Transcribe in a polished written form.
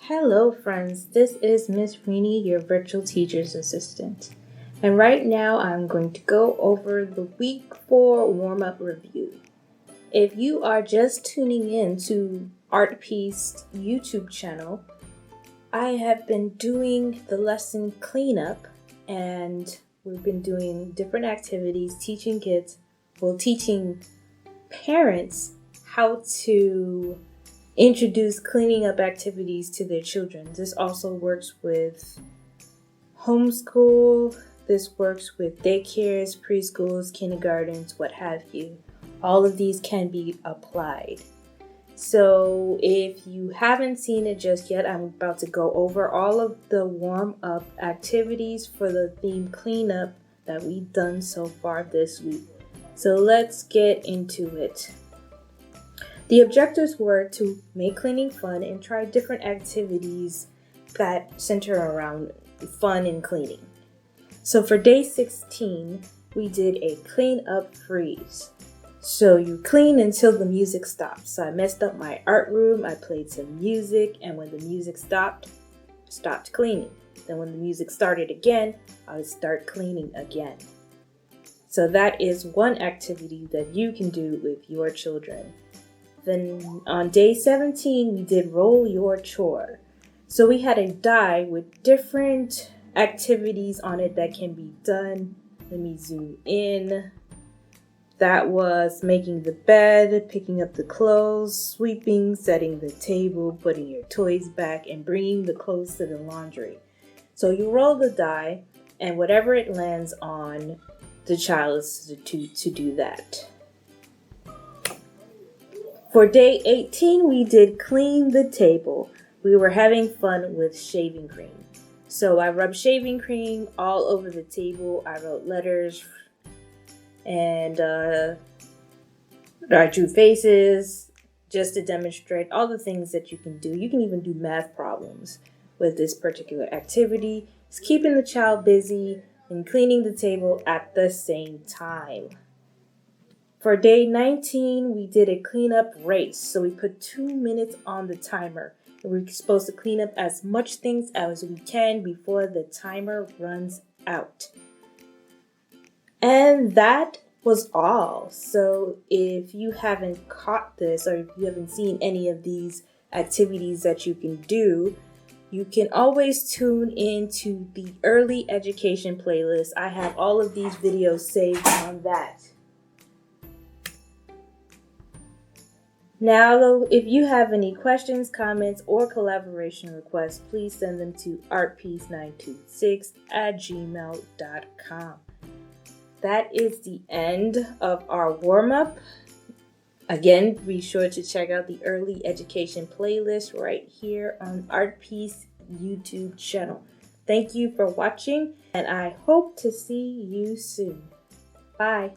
Hello friends, this is Miss Rini, your virtual teacher's assistant. And right now I'm going to go over the week 4 warm-up review. If you are just tuning in to Art Piece YouTube channel, I have been doing the lesson cleanup and we've been doing different activities, teaching parents how to introduce cleaning up activities to their children. This also works with homeschool. This works with daycares, preschools, kindergartens, what have you. All of these can be applied. So if you haven't seen it just yet, I'm about to go over all of the warm-up activities for the theme cleanup that we've done so far this week. So let's get into it. The objectives were to make cleaning fun and try different activities that center around fun and cleaning. So for day 16, we did a clean up freeze. So you clean until the music stops. So I messed up my art room, I played some music, and when the music stopped cleaning. Then when the music started again, I would start cleaning again. So that is one activity that you can do with your children. Then on day 17, we did roll your chore. So we had a die with different activities on it that can be done. Let me zoom in. That was making the bed, picking up the clothes, sweeping, setting the table, putting your toys back, and bringing the clothes to the laundry. So you roll the die, and whatever it lands on, the child is to do that. For day 18, we did clean the table. We were having fun with shaving cream. So I rubbed shaving cream all over the table. I wrote letters and I drew faces just to demonstrate all the things that you can do. You can even do math problems with this particular activity. It's keeping the child busy and cleaning the table at the same time. For day 19, we did a cleanup race. So we put 2 minutes on the timer. And we're supposed to clean up as much things as we can before the timer runs out. And that was all. So if you haven't caught this or if you haven't seen any of these activities that you can do, you can always tune into the early education playlist. I have all of these videos saved on that. Now, if you have any questions, comments, or collaboration requests, please send them to artpiece926@gmail.com. That is the end of our warm-up. Again, be sure to check out the early education playlist right here on Art Piece YouTube channel. Thank you for watching, and I hope to see you soon. Bye.